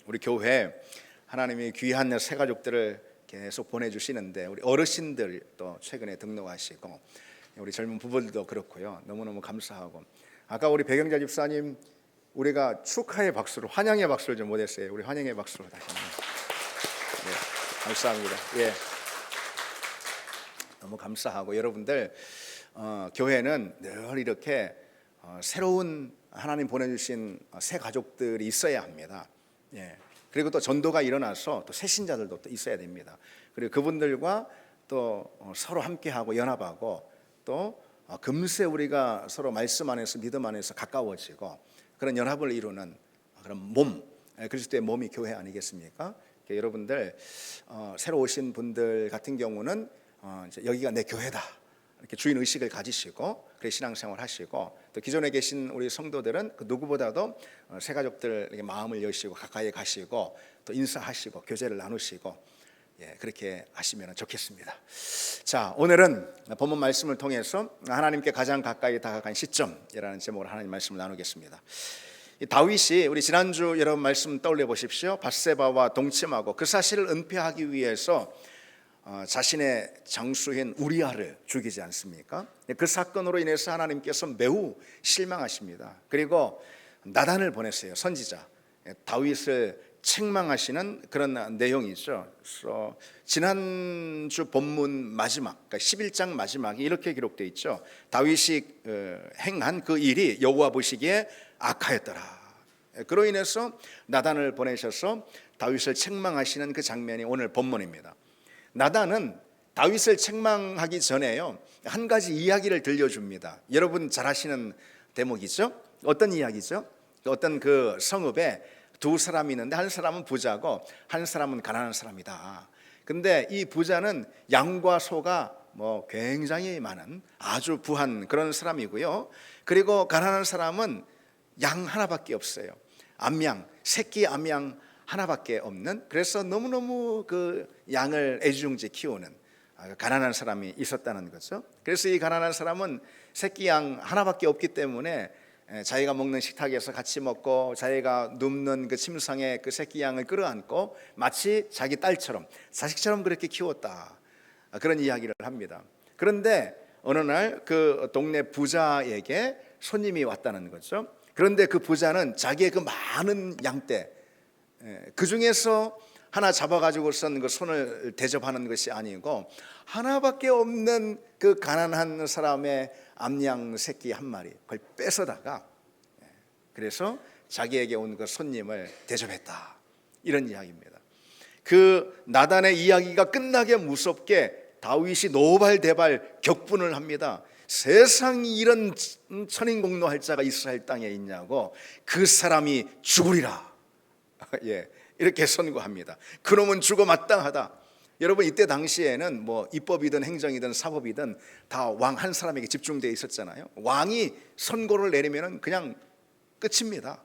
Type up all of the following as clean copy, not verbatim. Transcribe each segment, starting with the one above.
우리 교회 하나님이 귀한 새 가족들을 계속 보내주시는데 우리 어르신들 또 최근에 등록하시고 우리 젊은 부부들도 그렇고요. 너무너무 감사하고 아까 우리 백영자 집사님 우리가 축하의 박수로 환영의 박수를 좀 못했어요. 우리 환영의 박수로 다시 한번 감사합니다. 너무 감사하고 여러분들 교회는 늘 이렇게 새로운 하나님 보내주신 새 가족들이 있어야 합니다. 그리고 또 전도가 일어나서 또 새 신자들도 또 있어야 됩니다. 그리고 그분들과 또 서로 함께하고 연합하고 또 금세 우리가 서로 말씀 안에서 믿음 안에서 가까워지고 그런 연합을 이루는 그런 몸, 그리스도의 몸이 교회 아니겠습니까? 여러분들 새로 오신 분들 같은 경우는 이제 여기가 내 교회다 이렇게 주인 의식을 가지시고 그래 신앙생활 하시고 또 기존에 계신 우리 성도들은 그 누구보다도 새 가족들에게 마음을 여시고 가까이 가시고 또 인사하시고 교제를 나누시고 그렇게 하시면 좋겠습니다. 자, 오늘은 본문 말씀을 통해서 하나님께 가장 가까이 다가간 시점이라는 제목으로 하나님 말씀을 나누겠습니다. 다윗이 우리 지난주 여러분 말씀 떠올려 보십시오. 밧세바와 동침하고 그 사실을 은폐하기 위해서 자신의 장수인 우리아를 죽이지 않습니까? 그 사건으로 인해서 하나님께서 매우 실망하십니다. 그리고 나단을 보냈어요. 선지자 다윗을 책망하시는 그런 내용이죠. 그래서 지난주 본문 마지막, 그러니까 11장 마지막에 이렇게 기록되어 있죠. 다윗이 행한 그 일이 여호와 보시기에 악하였더라. 그로 인해서 나단을 보내셔서 다윗을 책망하시는 그 장면이 오늘 본문입니다. 나단은 다윗을 책망하기 전에요 한 가지 이야기를 들려줍니다. 여러분 잘 아시는 대목이죠. 어떤 이야기죠? 어떤 그 성읍에 두 사람이 있는데 한 사람은 부자고 한 사람은 가난한 사람이다. 근데 이 부자는 양과 소가 굉장히 많은 아주 부한 그런 사람이고요. 그리고 가난한 사람은 양 하나밖에 없어요. 암양, 새끼 암양 하나밖에 없는, 그래서 너무너무 그 양을 애지중지 키우는 가난한 사람이 있었다는 거죠. 그래서 이 가난한 사람은 새끼 양 하나밖에 없기 때문에 자기가 먹는 식탁에서 같이 먹고 자기가 눕는 그 침상에 그 새끼 양을 끌어안고 마치 자기 딸처럼 자식처럼 그렇게 키웠다, 그런 이야기를 합니다. 그런데 어느 날 그 동네 부자에게 손님이 왔다는 거죠. 그런데 그 부자는 자기의 그 많은 양떼 그 중에서 하나 잡아가지고선 그 손을 대접하는 것이 아니고 하나밖에 없는 그 가난한 사람의 암양 새끼 한 마리 그걸 뺏어다가 그래서 자기에게 온 그 손님을 대접했다, 이런 이야기입니다. 그 나단의 이야기가 끝나게 무섭게 다윗이 노발대발 격분을 합니다. 세상이 이런 천인공노할 자가 이스라엘 땅에 있냐고, 그 사람이 죽으리라. 이렇게 선고합니다. 그놈은 죽어 마땅하다. 여러분 이때 당시에는 입법이든 행정이든 사법이든 다 왕 한 사람에게 집중되어 있었잖아요. 왕이 선고를 내리면 그냥 끝입니다.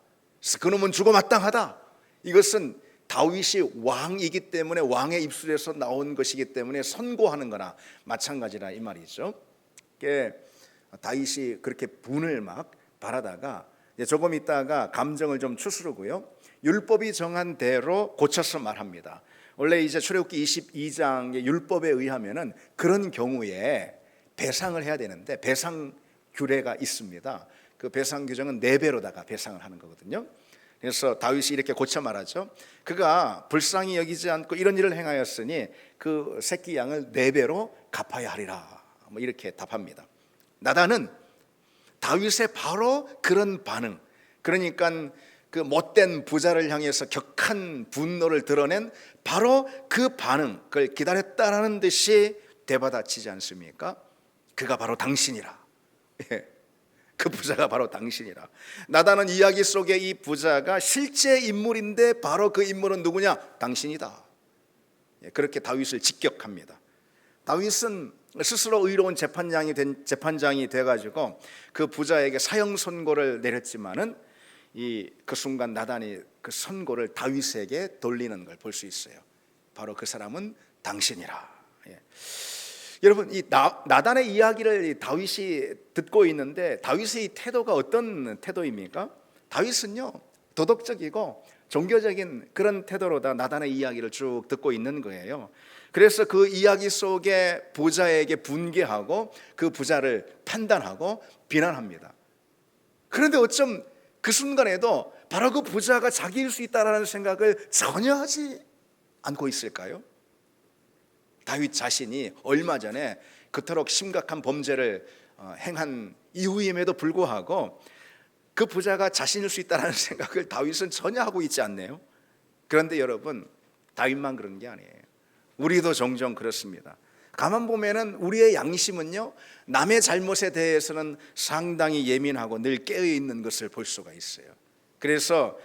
그놈은 죽어 마땅하다. 이것은 다윗이 왕이기 때문에 왕의 입술에서 나온 것이기 때문에 선고하는 거나 마찬가지라 이 말이죠. 다윗이 그렇게 분을 막 바라다가 조금 있다가 감정을 좀 추스르고요, 율법이 정한 대로 고쳐서 말합니다. 원래 이제 출애굽기 22장의 율법에 의하면은 그런 경우에 배상을 해야 되는데 배상 규례가 있습니다. 그 배상 규정은 4배로다가 배상을 하는 거거든요. 그래서 다윗이 이렇게 고쳐 말하죠. 그가 불쌍히 여기지 않고 이런 일을 행하였으니 그 새끼 양을 4배로 갚아야 하리라, 이렇게 답합니다. 나단은 다윗의 바로 그런 반응, 그러니까 그 못된 부자를 향해서 격한 분노를 드러낸 바로 그 반응, 그걸 기다렸다라는 듯이 되받아치지 않습니까? 그가 바로 당신이라. 그 부자가 바로 당신이라. 나단은 이야기 속에 이 부자가 실제 인물인데 바로 그 인물은 누구냐? 당신이다. 그렇게 다윗을 직격합니다. 다윗은 스스로 의로운 재판장이 돼가지고 그 부자에게 사형 선고를 내렸지만은 그 순간 나단이 그 선고를 다윗에게 돌리는 걸 볼 수 있어요. 바로 그 사람은 당신이라. 여러분 이 나단의 이야기를 다윗이 듣고 있는데 다윗의 태도가 어떤 태도입니까? 다윗은요 도덕적이고 종교적인 그런 태도로다 나단의 이야기를 쭉 듣고 있는 거예요. 그래서 그 이야기 속에 부자에게 분개하고 그 부자를 판단하고 비난합니다. 그런데 어쩜 그 순간에도 바로 그 부자가 자기일 수 있다라는 생각을 전혀 하지 않고 있을까요? 다윗 자신이 얼마 전에 그토록 심각한 범죄를 행한 이후임에도 불구하고 그 부자가 자신일 수 있다는 생각을 다윗은 전혀 하고 있지 않네요. 그런데 여러분, 다윗만 그런 게 아니에요. 우리도 종종 그렇습니다. 가만 보면은 우리의 양심은요, 남의 잘못에 대해서는 상당히 예민하고 늘 깨어 있는 것을 볼 수가 있어요. 그래서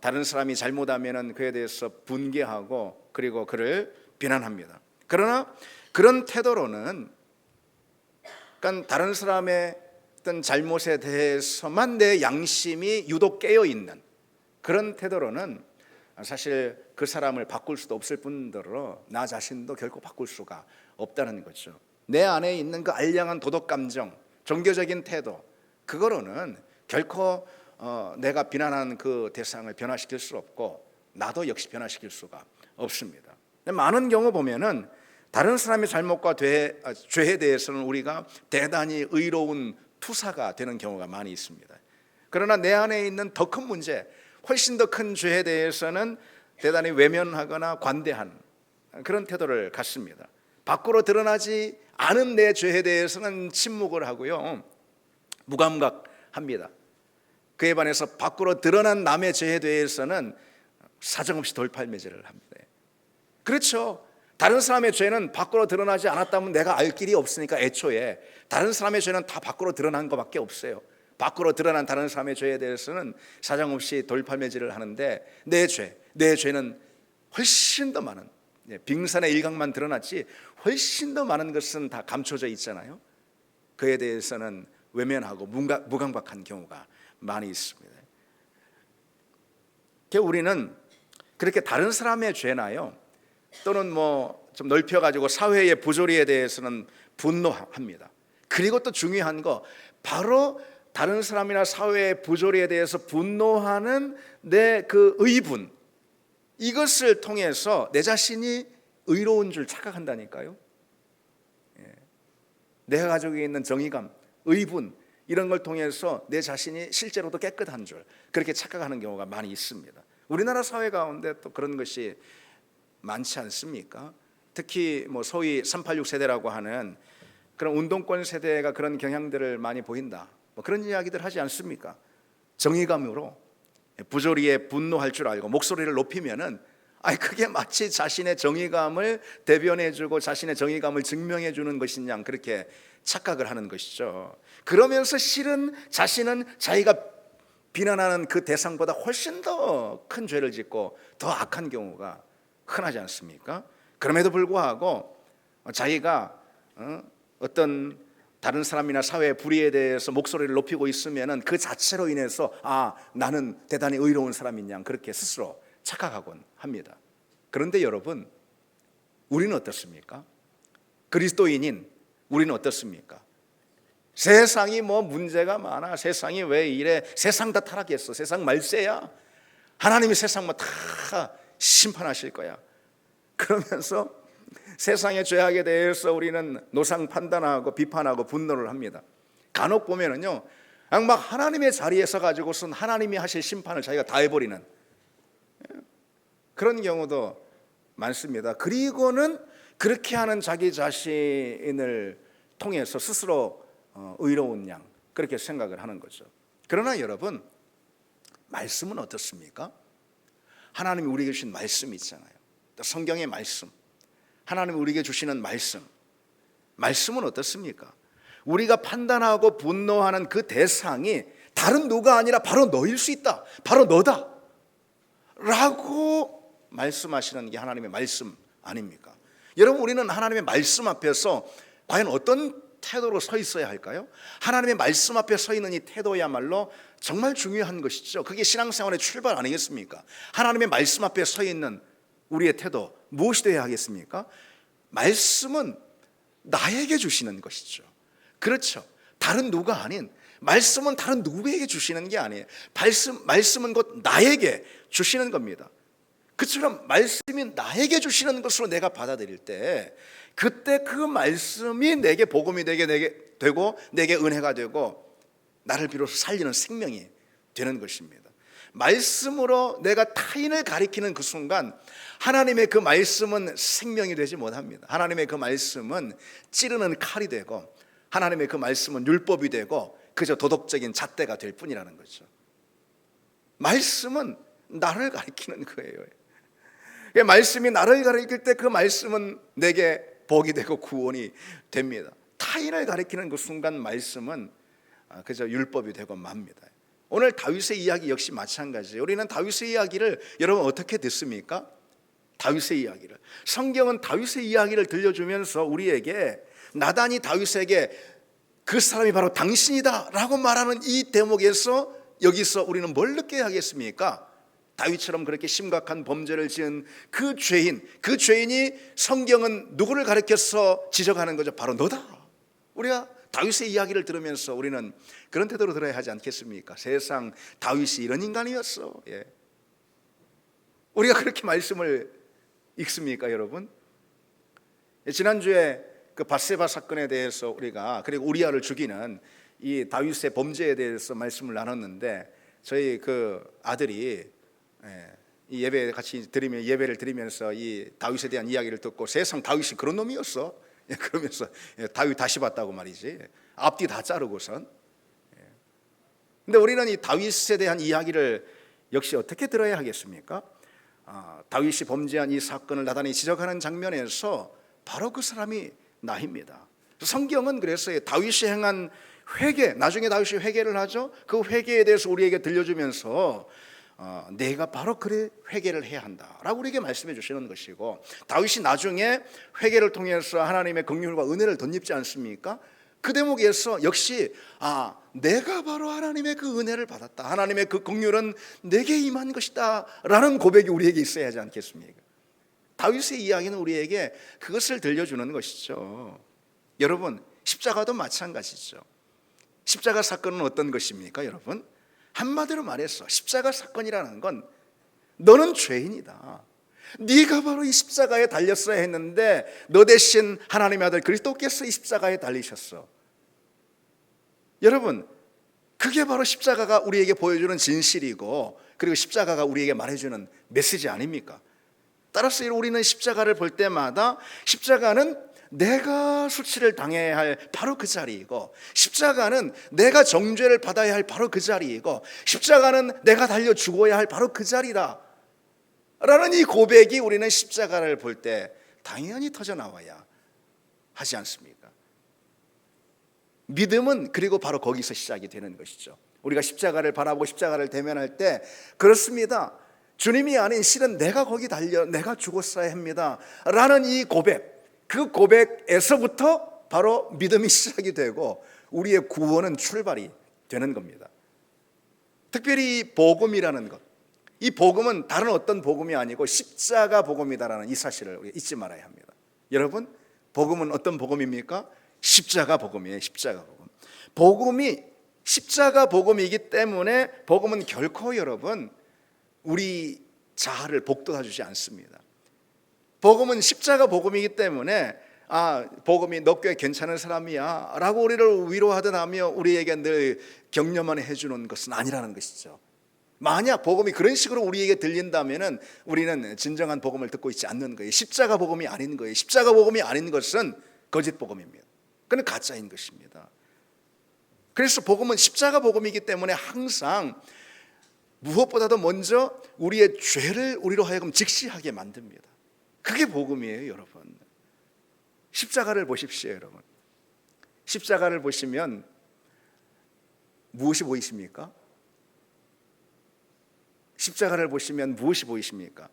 다른 사람이 잘못하면은 그에 대해서 분개하고 그리고 그를 비난합니다. 그러나 그런 태도로는, 그러니까 다른 사람의 어떤 잘못에 대해서만 내 양심이 유독 깨어 있는 그런 태도로는 사실 그 사람을 바꿀 수도 없을 뿐더러 나 자신도 결코 바꿀 수가 없다는 거죠. 내 안에 있는 그 알량한 도덕 감정, 종교적인 태도, 그거로는 결코 내가 비난하는 그 대상을 변화시킬 수 없고 나도 역시 변화시킬 수가 없습니다. 많은 경우 보면은 다른 사람의 잘못과 죄에 대해서는 우리가 대단히 의로운 투사가 되는 경우가 많이 있습니다. 그러나 내 안에 있는 더 큰 문제, 훨씬 더 큰 죄에 대해서는 대단히 외면하거나 관대한 그런 태도를 갖습니다. 밖으로 드러나지 않은 내 죄에 대해서는 침묵을 하고요, 무감각합니다. 그에 반해서 밖으로 드러난 남의 죄에 대해서는 사정없이 돌팔매질을 합니다. 그렇죠. 다른 사람의 죄는 밖으로 드러나지 않았다면 내가 알 길이 없으니까 애초에 다른 사람의 죄는 다 밖으로 드러난 것밖에 없어요. 밖으로 드러난 다른 사람의 죄에 대해서는 사정없이 돌팔매질을 하는데 내 죄는 훨씬 더 많은, 빙산의 일각만 드러났지 훨씬 더 많은 것은 다 감춰져 있잖아요. 그에 대해서는 외면하고 무감각한 경우가 많이 있습니다. 우리는 그렇게 다른 사람의 죄나요, 또는 좀 넓혀가지고 사회의 부조리에 대해서는 분노합니다. 그리고 또 중요한 거, 바로 다른 사람이나 사회의 부조리에 대해서 분노하는 내 그 의분, 이것을 통해서 내 자신이 의로운 줄 착각한다니까요. 내가 가지고 있는 정의감, 의분, 이런 걸 통해서 내 자신이 실제로도 깨끗한 줄 그렇게 착각하는 경우가 많이 있습니다. 우리나라 사회 가운데 또 그런 것이 많지 않습니까? 특히 소위 386 세대라고 하는 그런 운동권 세대가 그런 경향들을 많이 보인다, 그런 이야기들 하지 않습니까? 정의감으로 부조리에 분노할 줄 알고 목소리를 높이면은 그게 마치 자신의 정의감을 대변해주고 자신의 정의감을 증명해주는 것이냐, 그렇게 착각을 하는 것이죠. 그러면서 실은 자신은 자기가 비난하는 그 대상보다 훨씬 더 큰 죄를 짓고 더 악한 경우가 흔하지 않습니까? 그럼에도 불구하고 자기가 어떤 다른 사람이나 사회의 불의에 대해서 목소리를 높이고 있으면 그 자체로 인해서 나는 대단히 의로운 사람인 양 그렇게 스스로 착각하곤 합니다. 그런데 여러분, 우리는 어떻습니까? 그리스도인인 우리는 어떻습니까? 세상이 문제가 많아, 세상이 왜 이래, 세상 다 타락했어, 세상 말세야, 하나님이 세상 다 심판하실 거야, 그러면서 세상의 죄악에 대해서 우리는 노상 판단하고 비판하고 분노를 합니다. 간혹 보면은요, 막 하나님의 자리에 서가지고선 하나님이 하실 심판을 자기가 다 해버리는 그런 경우도 많습니다. 그리고는 그렇게 하는 자기 자신을 통해서 스스로 의로운 양 그렇게 생각을 하는 거죠. 그러나 여러분, 말씀은 어떻습니까? 하나님이 우리에게 주신 말씀이 있잖아요. 성경의 말씀, 하나님이 우리에게 주시는 말씀은 어떻습니까? 우리가 판단하고 분노하는 그 대상이 다른 누가 아니라 바로 너일 수 있다, 바로 너다 라고 말씀하시는 게 하나님의 말씀 아닙니까? 여러분, 우리는 하나님의 말씀 앞에서 과연 어떤 태도로 서 있어야 할까요? 하나님의 말씀 앞에 서 있는 이 태도야말로 정말 중요한 것이죠. 그게 신앙생활의 출발 아니겠습니까? 하나님의 말씀 앞에 서 있는 우리의 태도, 무엇이 되어야 하겠습니까? 말씀은 나에게 주시는 것이죠. 그렇죠. 다른 누가 아닌 말씀은 다른 누구에게 주시는 게 아니에요. 말씀은 곧 나에게 주시는 겁니다. 그처럼 말씀이 나에게 주시는 것으로 내가 받아들일 때, 그때 그 말씀이 내게 복음이 되게 되고 내게 은혜가 되고 나를 비로소 살리는 생명이 되는 것입니다. 말씀으로 내가 타인을 가리키는 그 순간 하나님의 그 말씀은 생명이 되지 못합니다. 하나님의 그 말씀은 찌르는 칼이 되고 하나님의 그 말씀은 율법이 되고 그저 도덕적인 잣대가 될 뿐이라는 거죠. 말씀은 나를 가리키는 거예요. 말씀이 나를 가리킬 때 그 말씀은 내게 복이 되고 구원이 됩니다. 타인을 가리키는 그 순간 말씀은 그저 율법이 되고 맙니다. 오늘 다윗의 이야기 역시 마찬가지예요. 우리는 다윗의 이야기를 여러분 어떻게 듣습니까? 다윗의 이야기를, 성경은 다윗의 이야기를 들려주면서 우리에게 나단이 다윗에게 그 사람이 바로 당신이다 라고 말하는 이 대목에서 여기서 우리는 뭘 느껴야 하겠습니까? 다윗처럼 그렇게 심각한 범죄를 지은 그 죄인이 성경은 누구를 가리켜서 지적하는 거죠? 바로 너다. 우리가 다윗의 이야기를 들으면서 우리는 그런 태도로 들어야 하지 않겠습니까? 세상 다윗이 이런 인간이었어. 예. 우리가 그렇게 말씀을 읽습니까, 여러분? 지난주에 그 밧세바 사건에 대해서 우리가, 그리고 우리아를 죽이는 이 다윗의 범죄에 대해서 말씀을 나눴는데, 저희 그 아들이 이 예배 같이 예배를 드리면서 이 다윗에 대한 이야기를 듣고 세상 다윗이 그런 놈이었어. 그러면서 다윗 다시 봤다고 말이지. 앞뒤 다 자르고선. 근데 우리는 이 다윗에 대한 이야기를 역시 어떻게 들어야 하겠습니까? 다윗이 범죄한 이 사건을 나단이 지적하는 장면에서 바로 그 사람이 나입니다. 성경은 그래서 다윗이 행한 회개, 나중에 다윗이 회개를 하죠. 그 회개에 대해서 우리에게 들려주면서 내가 바로 그래 회개를 해야 한다라고 우리에게 말씀해 주시는 것이고, 다윗이 나중에 회개를 통해서 하나님의 긍휼과 은혜를 덧입지 않습니까? 그 대목에서 역시 내가 바로 하나님의 그 은혜를 받았다, 하나님의 그 긍휼은 내게 임한 것이다 라는 고백이 우리에게 있어야 하지 않겠습니까? 다윗의 이야기는 우리에게 그것을 들려주는 것이죠. 여러분, 십자가도 마찬가지죠. 십자가 사건은 어떤 것입니까, 여러분? 한마디로 말해서 십자가 사건이라는 건 너는 죄인이다, 네가 바로 이 십자가에 달렸어야 했는데 너 대신 하나님의 아들 그리스도께서 이 십자가에 달리셨어. 여러분, 그게 바로 십자가가 우리에게 보여주는 진실이고, 그리고 십자가가 우리에게 말해주는 메시지 아닙니까? 따라서 우리는 십자가를 볼 때마다 십자가는 내가 수치를 당해야 할 바로 그 자리이고, 십자가는 내가 정죄를 받아야 할 바로 그 자리이고, 십자가는 내가 달려 죽어야 할 바로 그 자리다 라는 이 고백이 우리는 십자가를 볼 때 당연히 터져 나와야 하지 않습니까? 믿음은 그리고 바로 거기서 시작이 되는 것이죠. 우리가 십자가를 바라보고 십자가를 대면할 때, 그렇습니다, 주님이 아닌 실은 내가 거기 달려 내가 죽었어야 합니다 라는 이 고백, 그 고백에서부터 바로 믿음이 시작이 되고 우리의 구원은 출발이 되는 겁니다. 특별히 이 복음이라는 것, 이 복음은 다른 어떤 복음이 아니고 십자가 복음이다라는 이 사실을 우리가 잊지 말아야 합니다. 여러분, 복음은 어떤 복음입니까? 십자가 복음이에요. 십자가 복음. 복음이 십자가 복음이기 때문에 복음은 결코 여러분 우리 자아를 복돋아주지 않습니다. 복음은 십자가 복음이기 때문에 복음이 너 꽤 괜찮은 사람이야 라고 우리를 위로하듯 하며 우리에게 늘 격려만 해주는 것은 아니라는 것이죠. 만약 복음이 그런 식으로 우리에게 들린다면 우리는 진정한 복음을 듣고 있지 않는 거예요. 십자가 복음이 아닌 거예요. 십자가 복음이 아닌 것은 거짓 복음입니다. 그건 가짜인 것입니다. 그래서 복음은 십자가 복음이기 때문에 항상 무엇보다도 먼저 우리의 죄를 우리로 하여금 직시하게 만듭니다. 그게 복음이에요, 여러분. 십자가를 보십시오, 여러분. 십자가를 보시면 무엇이 보이십니까? 십자가를 보시면 무엇이 보이십니까?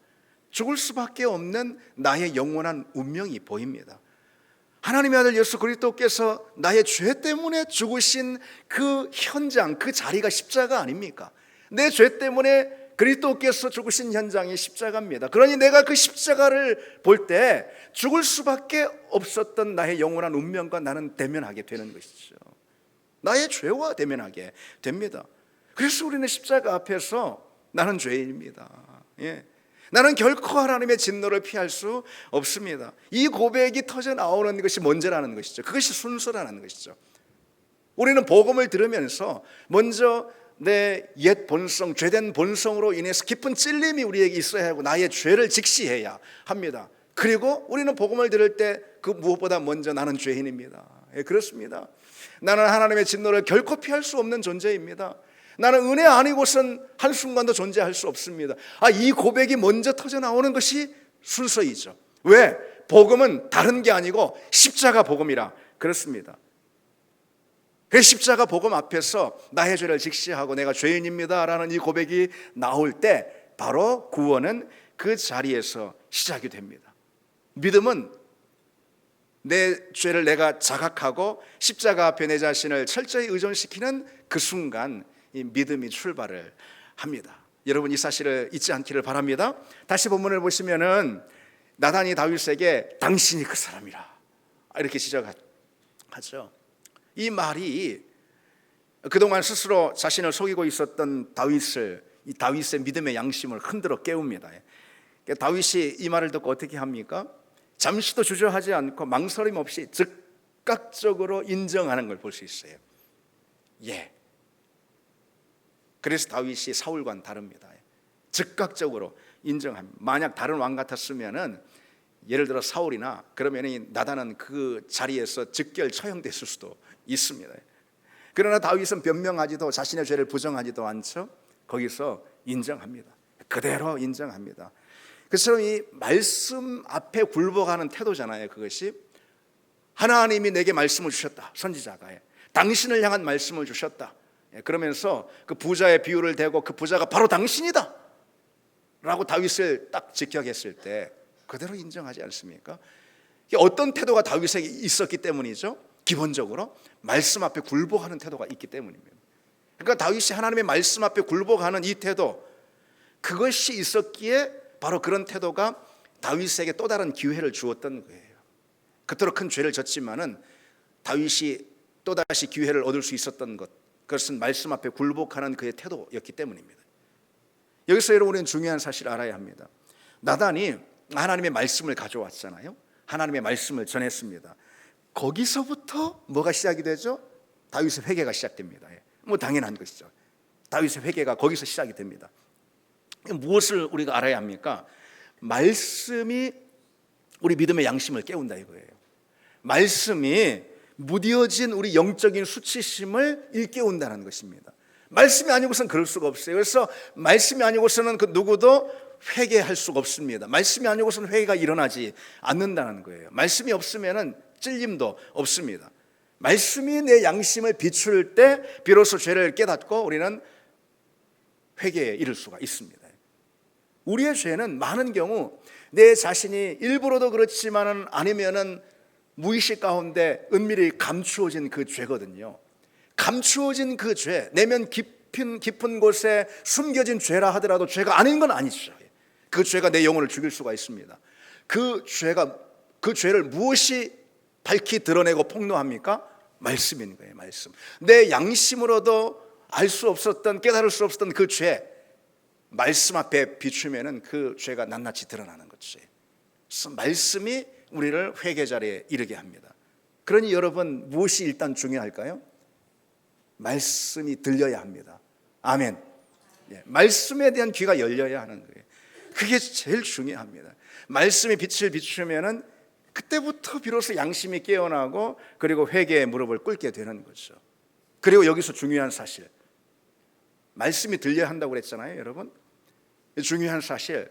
죽을 수밖에 없는 나의 영원한 운명이 보입니다. 하나님의 아들 예수 그리스도께서 나의 죄 때문에 죽으신 그 현장, 그 자리가 십자가 아닙니까? 내 죄 때문에 그리스도께서 죽으신 현장이 십자가입니다. 그러니 내가 그 십자가를 볼 때 죽을 수밖에 없었던 나의 영원한 운명과 나는 대면하게 되는 것이죠. 나의 죄와 대면하게 됩니다. 그래서 우리는 십자가 앞에서 나는 죄인입니다. 예. 나는 결코 하나님의 진노를 피할 수 없습니다. 이 고백이 터져 나오는 것이 먼저라는 것이죠. 그것이 순서라는 것이죠. 우리는 복음을 들으면서 먼저 내 옛 본성, 죄된 본성으로 인해서 깊은 찔림이 우리에게 있어야 하고 나의 죄를 직시해야 합니다. 그리고 우리는 복음을 들을 때 그 무엇보다 먼저 나는 죄인입니다. 예, 그렇습니다. 나는 하나님의 진노를 결코 피할 수 없는 존재입니다. 나는 은혜 아니고선 한순간도 존재할 수 없습니다. 이 고백이 먼저 터져 나오는 것이 순서이죠. 왜? 복음은 다른 게 아니고 십자가 복음이라 그렇습니다. 그 십자가 복음 앞에서 나의 죄를 직시하고 내가 죄인입니다 라는 이 고백이 나올 때 바로 구원은 그 자리에서 시작이 됩니다. 믿음은 내 죄를 내가 자각하고 십자가 앞에 내 자신을 철저히 의존시키는 그 순간 이 믿음이 출발을 합니다. 여러분 이 사실을 잊지 않기를 바랍니다. 다시 본문을 보시면은 나단이 다윗에게 당신이 그 사람이라 이렇게 지적하죠. 이 말이 그동안 스스로 자신을 속이고 있었던 이 다윗의 믿음의 양심을 흔들어 깨웁니다. 다윗이 이 말을 듣고 어떻게 합니까? 잠시도 주저하지 않고 망설임 없이 즉각적으로 인정하는 걸 볼 수 있어요. 예. 그래서 다윗이 사울과는 다릅니다. 즉각적으로 인정합니다. 만약 다른 왕 같았으면은 예를 들어 사울이나 그러면 나단은 그 자리에서 즉결 처형됐을 수도 있습니다. 그러나 다윗은 변명하지도 자신의 죄를 부정하지도 않죠. 거기서 인정합니다. 그대로 인정합니다. 그처럼 이 말씀 앞에 굴복하는 태도잖아요. 그것이 하나님이 내게 말씀을 주셨다. 선지자가 당신을 향한 말씀을 주셨다. 그러면서 그 부자의 비유를 대고 그 부자가 바로 당신이다 라고 다윗을 딱 직격했을 때 그대로 인정하지 않습니까? 어떤 태도가 다윗에게 있었기 때문이죠? 기본적으로 말씀 앞에 굴복하는 태도가 있기 때문입니다. 그러니까 다윗이 하나님의 말씀 앞에 굴복하는 이 태도, 그것이 있었기에 바로 그런 태도가 다윗에게 또 다른 기회를 주었던 거예요. 그토록 큰 죄를 졌지만은 다윗이 또다시 기회를 얻을 수 있었던 것, 그것은 말씀 앞에 굴복하는 그의 태도였기 때문입니다. 여기서 여러분 우리는 중요한 사실을 알아야 합니다. 나단이 하나님의 말씀을 가져왔잖아요. 하나님의 말씀을 전했습니다. 거기서부터 뭐가 시작이 되죠? 다윗의 회개가 시작됩니다. 뭐 당연한 것이죠. 다윗의 회개가 거기서 시작이 됩니다. 무엇을 우리가 알아야 합니까? 말씀이 우리 믿음의 양심을 깨운다 이거예요. 말씀이 무뎌진 우리 영적인 수치심을 일깨운다는 것입니다. 말씀이 아니고서는 그럴 수가 없어요. 그래서 말씀이 아니고서는 그 누구도 회개할 수가 없습니다. 말씀이 아니고서는 회개가 일어나지 않는다는 거예요. 말씀이 없으면은 찔림도 없습니다. 말씀이 내 양심을 비출 때 비로소 죄를 깨닫고 우리는 회개에 이를 수가 있습니다. 우리의 죄는 많은 경우 내 자신이 일부러도 그렇지만은 아니면은 무의식 가운데 은밀히 감추어진 그 죄거든요. 감추어진 그 죄, 내면 깊은 곳에 숨겨진 죄라 하더라도 죄가 아닌 건 아니죠. 그 죄가 내 영혼을 죽일 수가 있습니다. 그 죄를 무엇이 밝히 드러내고 폭로합니까? 말씀인 거예요. 말씀. 내 양심으로도 알 수 없었던, 깨달을 수 없었던 그 죄, 말씀 앞에 비추면은 그 죄가 낱낱이 드러나는 거죠. 그래서 말씀이 우리를 회개 자리에 이르게 합니다. 그러니 여러분 무엇이 일단 중요할까요? 말씀이 들려야 합니다. 아멘. 말씀에 대한 귀가 열려야 하는 거예요. 그게 제일 중요합니다. 말씀이 빛을 비추면은 그때부터 비로소 양심이 깨어나고 그리고 회개의 무릎을 꿇게 되는 거죠. 그리고 여기서 중요한 사실, 말씀이 들려야 한다고 그랬잖아요, 여러분. 중요한 사실,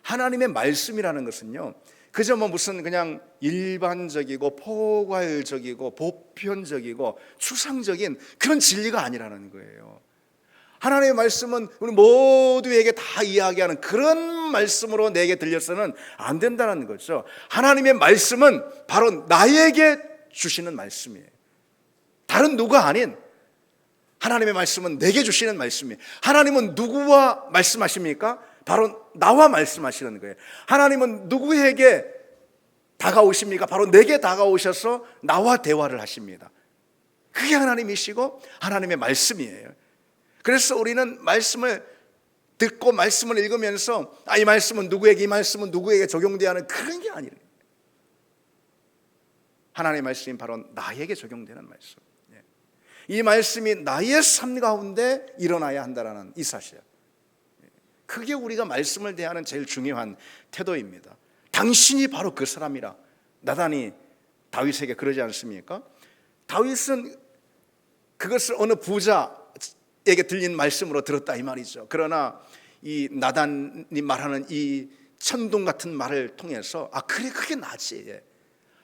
하나님의 말씀이라는 것은요, 그저 뭐 무슨 그냥 일반적이고 포괄적이고 보편적이고 추상적인 그런 진리가 아니라는 거예요. 하나님의 말씀은 우리 모두에게 다 이야기하는 그런 말씀으로 내게 들려서는 안 된다는 거죠. 하나님의 말씀은 바로 나에게 주시는 말씀이에요. 다른 누가 아닌 하나님의 말씀은 내게 주시는 말씀이에요. 하나님은 누구와 말씀하십니까? 바로 나와 말씀하시는 거예요. 하나님은 누구에게 다가오십니까? 바로 내게 다가오셔서 나와 대화를 하십니다. 그게 하나님이시고 하나님의 말씀이에요. 그래서 우리는 말씀을 듣고 말씀을 읽으면서 이 말씀은 누구에게, 이 말씀은 누구에게 적용돼야 하는 그런 게 아니에요. 하나님의 말씀이 바로 나에게 적용되는 말씀. 이 말씀이 나의 삶 가운데 일어나야 한다는 이 사실. 그게 우리가 말씀을 대하는 제일 중요한 태도입니다. 당신이 바로 그 사람이라 나단이 다윗에게 그러지 않습니까? 다윗은 그것을 어느 부자에게 들린 말씀으로 들었다 이 말이죠. 그러나 이 나단이 말하는 이 천둥 같은 말을 통해서 그래 그게 나지.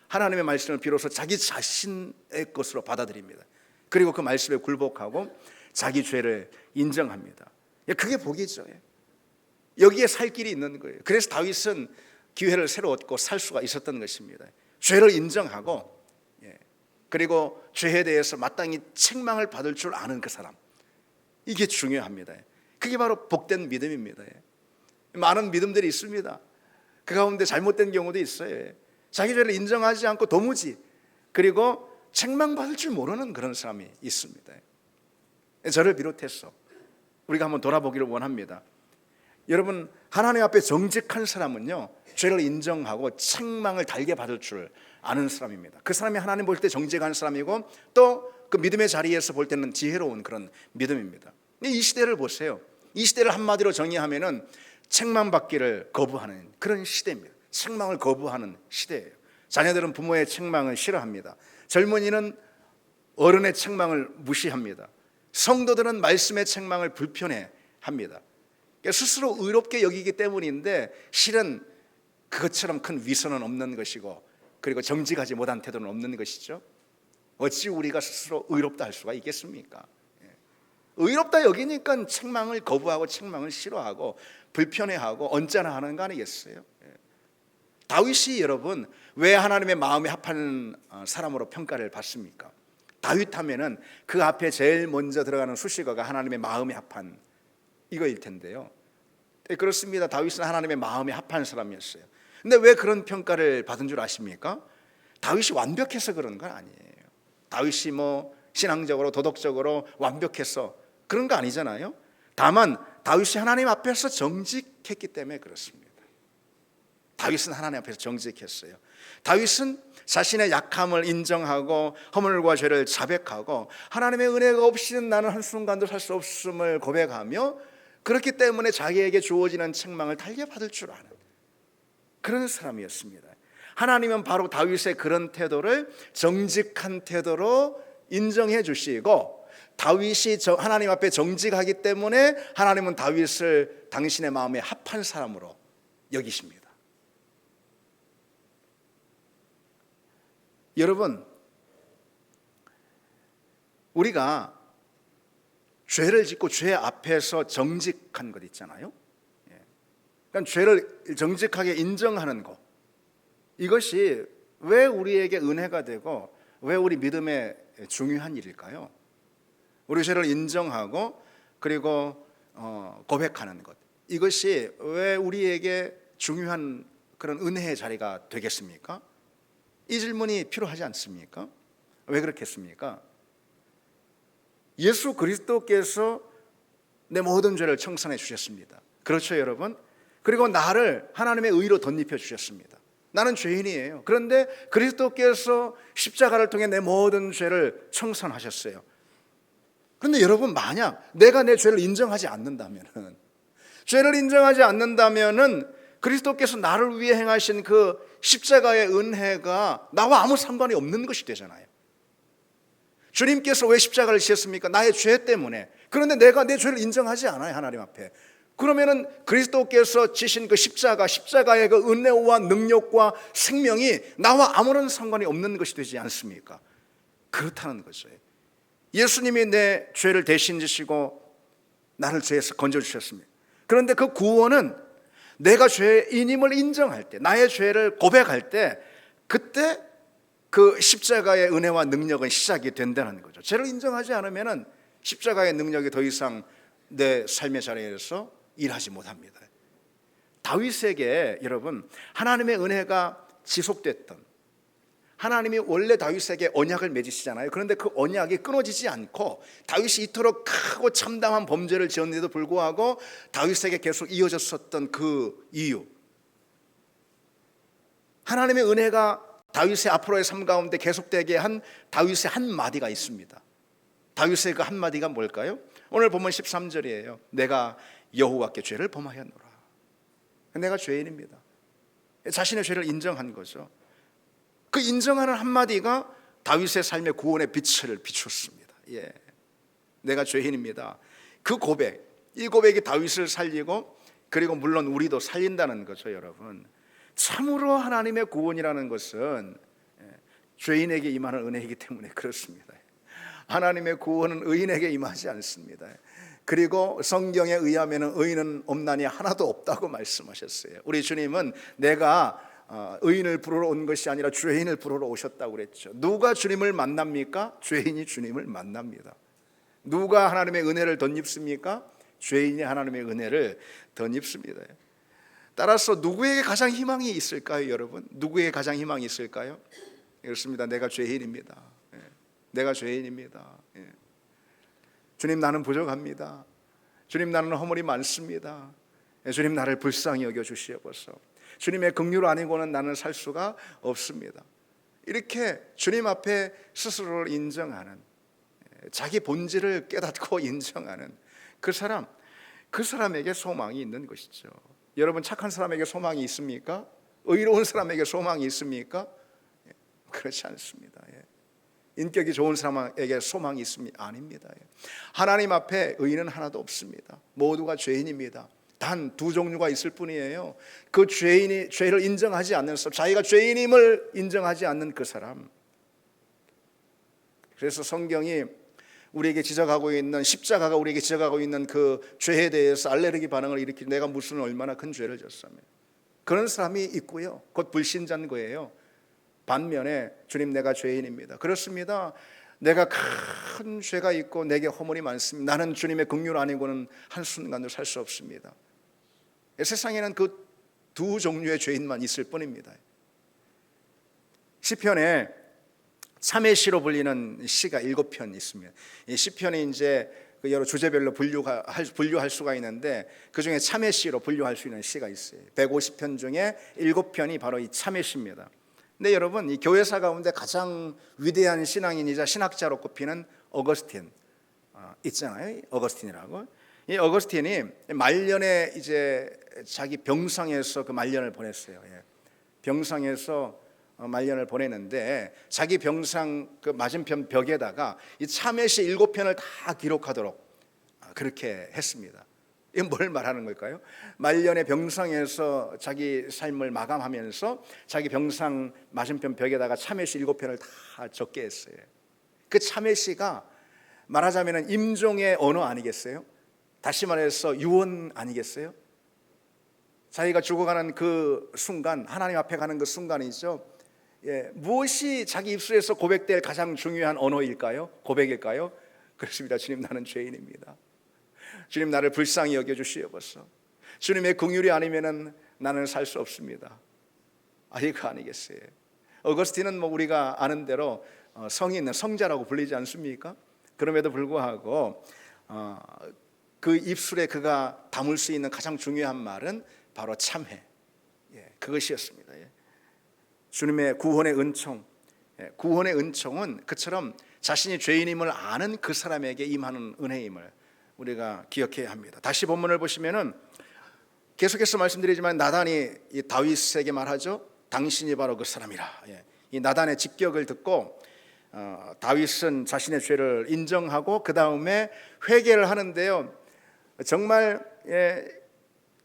하나님의 말씀을 비로소 자기 자신의 것으로 받아들입니다. 그리고 그 말씀에 굴복하고 자기 죄를 인정합니다. 그게 복이죠. 여기에 살 길이 있는 거예요. 그래서 다윗은 기회를 새로 얻고 살 수가 있었던 것입니다. 죄를 인정하고 그리고 죄에 대해서 마땅히 책망을 받을 줄 아는 그 사람, 이게 중요합니다. 그게 바로 복된 믿음입니다. 많은 믿음들이 있습니다. 그 가운데 잘못된 경우도 있어요. 자기 죄를 인정하지 않고 도무지 그리고 책망받을 줄 모르는 그런 사람이 있습니다. 저를 비롯해서 우리가 한번 돌아보기를 원합니다. 여러분, 하나님 앞에 정직한 사람은요, 죄를 인정하고 책망을 달게 받을 줄 아는 사람입니다. 그 사람이 하나님 볼 때 정직한 사람이고 또 그 믿음의 자리에서 볼 때는 지혜로운 그런 믿음입니다. 이 시대를 보세요. 이 시대를 한마디로 정의하면은 책망받기를 거부하는 그런 시대입니다. 책망을 거부하는 시대예요. 자녀들은 부모의 책망을 싫어합니다. 젊은이는 어른의 책망을 무시합니다. 성도들은 말씀의 책망을 불편해합니다. 스스로 의롭게 여기기 때문인데 실은 그것처럼 큰 위선은 없는 것이고 그리고 정직하지 못한 태도는 없는 것이죠. 어찌 우리가 스스로 의롭다 할 수가 있겠습니까? 의롭다 여기니까 책망을 거부하고 책망을 싫어하고 불편해하고 언짢아하는 거 아니겠어요? 다윗이 여러분 왜 하나님의 마음에 합하는 사람으로 평가를 받습니까? 다윗 하면은 그 앞에 제일 먼저 들어가는 수식어가 하나님의 마음에 합한 이거일 텐데요. 그렇습니다. 다윗은 하나님의 마음에 합한 사람이었어요. 근데 왜 그런 평가를 받은 줄 아십니까? 다윗이 완벽해서 그런 건 아니에요. 다윗이 뭐 신앙적으로 도덕적으로 완벽해서 그런 거 아니잖아요. 다만 다윗이 하나님 앞에서 정직했기 때문에 그렇습니다. 다윗은 하나님 앞에서 정직했어요. 다윗은 자신의 약함을 인정하고 허물과 죄를 자백하고 하나님의 은혜가 없이는 나는 한순간도 살 수 없음을 고백하며 그렇기 때문에 자기에게 주어지는 책망을 달게 받을 줄 아는 그런 사람이었습니다. 하나님은 바로 다윗의 그런 태도를 정직한 태도로 인정해 주시고 다윗이 하나님 앞에 정직하기 때문에 하나님은 다윗을 당신의 마음에 합한 사람으로 여기십니다. 여러분, 우리가 죄를 짓고 죄 앞에서 정직한 것 있잖아요. 그러니까 죄를 정직하게 인정하는 것, 이것이 왜 우리에게 은혜가 되고 왜 우리 믿음에 중요한 일일까요? 우리 죄를 인정하고 그리고 고백하는 것, 이것이 왜 우리에게 중요한 그런 은혜의 자리가 되겠습니까? 이 질문이 필요하지 않습니까? 왜 그렇겠습니까? 예수 그리스도께서 내 모든 죄를 청산해 주셨습니다. 그렇죠, 여러분? 그리고 나를 하나님의 의로 덧입혀 주셨습니다. 나는 죄인이에요. 그런데 그리스도께서 십자가를 통해 내 모든 죄를 청산하셨어요. 그런데 여러분, 만약 내가 내 죄를 인정하지 않는다면은, 죄를 인정하지 않는다면은 그리스도께서 나를 위해 행하신 그 십자가의 은혜가 나와 아무 상관이 없는 것이 되잖아요. 주님께서 왜 십자가를 지셨습니까? 나의 죄 때문에. 그런데 내가 내 죄를 인정하지 않아요, 하나님 앞에. 그러면은 그리스도께서 지신 그 십자가의 그 은혜와 능력과 생명이 나와 아무런 상관이 없는 것이 되지 않습니까? 그렇다는 거죠. 예수님이 내 죄를 대신 지시고 나를 죄에서 건져주셨습니다. 그런데 그 구원은 내가 죄인임을 인정할 때, 나의 죄를 고백할 때, 그때 그 십자가의 은혜와 능력은 시작이 된다는 거죠. 죄를 인정하지 않으면 십자가의 능력이 더 이상 내 삶의 자리에서 일하지 못합니다. 다윗에게 여러분, 하나님의 은혜가 지속됐던, 하나님이 원래 다윗에게 언약을 맺으시잖아요. 그런데 그 언약이 끊어지지 않고 다윗이 이토록 크고 참담한 범죄를 지었는데도 불구하고 다윗에게 계속 이어졌었던 그 이유, 하나님의 은혜가 다윗의 앞으로의 삶 가운데 계속되게 한 다윗의 한마디가 있습니다. 다윗의 그 한마디가 뭘까요? 오늘 보면 13절이에요. 내가 여호와께 죄를 범하였노라. 내가 죄인입니다. 자신의 죄를 인정한 거죠. 그 인정하는 한마디가 다윗의 삶의 구원의 빛을 비췄습니다. 예, 내가 죄인입니다. 그 고백, 이 고백이 다윗을 살리고 그리고 물론 우리도 살린다는 거죠. 여러분, 참으로 하나님의 구원이라는 것은 죄인에게 임하는 은혜이기 때문에 그렇습니다. 하나님의 구원은 의인에게 임하지 않습니다. 그리고 성경에 의하면 의인은 없나니 하나도 없다고 말씀하셨어요. 우리 주님은 내가 의인을 부르러 온 것이 아니라 죄인을 부르러 오셨다고 그랬죠. 누가 주님을 만납니까? 죄인이 주님을 만납니다. 누가 하나님의 은혜를 덧입습니까? 죄인이 하나님의 은혜를 덧입습니다. 따라서 누구에게 가장 희망이 있을까요, 여러분? 누구에게 가장 희망이 있을까요? 그렇습니다. 내가 죄인입니다. 내가 죄인입니다. 주님, 나는 부족합니다. 주님, 나는 허물이 많습니다. 주님, 나를 불쌍히 여겨 주시옵소서. 주님의 긍휼 아니고는 나는 살 수가 없습니다. 이렇게 주님 앞에 스스로를 인정하는, 자기 본질을 깨닫고 인정하는 그 사람에게 소망이 있는 것이죠. 여러분, 착한 사람에게 소망이 있습니까? 의로운 사람에게 소망이 있습니까? 그렇지 않습니다. 인격이 좋은 사람에게 소망이 있습니까? 아닙니다. 하나님 앞에 의인은 하나도 없습니다. 모두가 죄인입니다. 단 두 종류가 있을 뿐이에요. 그 죄인이 죄를 인정하지 않는 사람, 자기가 죄인임을 인정하지 않는 그 사람. 그래서 성경이 우리에게 지적하고 있는, 십자가가 우리에게 지적하고 있는 그 죄에 대해서 알레르기 반응을 일으키고 내가 무슨 얼마나 큰 죄를 졌으면, 그런 사람이 있고요. 곧 불신자인 거예요. 반면에 주님, 내가 죄인입니다. 그렇습니다. 내가 큰 죄가 있고 내게 허물이 많습니다. 나는 주님의 긍휼 아니고는 한순간도 살 수 없습니다. 세상에는 그 두 종류의 죄인만 있을 뿐입니다. 시편에 참회 시로 불리는 시가 7편 있습니다. 이 시편이 이제 여러 주제별로 분류할 수가 있는데 그 중에 참회 시로 분류할 수 있는 시가 있어요. 150편 중에 7편이 바로 이 참회 시입니다. 근데 여러분, 이 교회사 가운데 가장 위대한 신앙인이자 신학자로 꼽히는 어거스틴 있잖아요. 어거스틴이라고. 이 어거스틴이 말년에 이제 자기 병상에서 그 말년을 보냈어요. 병상에서 말년을 보내는데 자기 병상 그 맞은편 벽에다가 이 참회시 7편을 다 기록하도록 그렇게 했습니다. 이건 뭘 말하는 걸까요? 말년의 병상에서 자기 삶을 마감하면서 자기 병상 맞은편 벽에다가 참회시 7편을 다 적게 했어요. 그 참회시가 말하자면 임종의 언어 아니겠어요? 다시 말해서 유언 아니겠어요? 자기가 죽어가는 그 순간, 하나님 앞에 가는 그 순간이죠. 무엇이 자기 입술에서 고백될 가장 중요한 언어일까요? 고백일까요? 그렇습니다. 주님, 나는 죄인입니다. 주님, 나를 불쌍히 여겨주시옵소서. 주님의 긍휼이 아니면은 나는 살 수 없습니다. 이거 아니겠어요? 어거스틴은 우리가 아는 대로 성이 있는 성자라고 불리지 않습니까? 그럼에도 불구하고 그 입술에 그가 담을 수 있는 가장 중요한 말은 바로 참회, 그것이었습니다. 주님의 구원의 은총, 구원의 은총은 그처럼 자신이 죄인임을 아는 그 사람에게 임하는 은혜임을 우리가 기억해야 합니다. 다시 본문을 보시면은 계속해서 말씀드리지만 나단이 이 다윗에게 말하죠. 당신이 바로 그 사람이라. 이 나단의 직격을 듣고 다윗은 자신의 죄를 인정하고 그 다음에 회개를 하는데요. 정말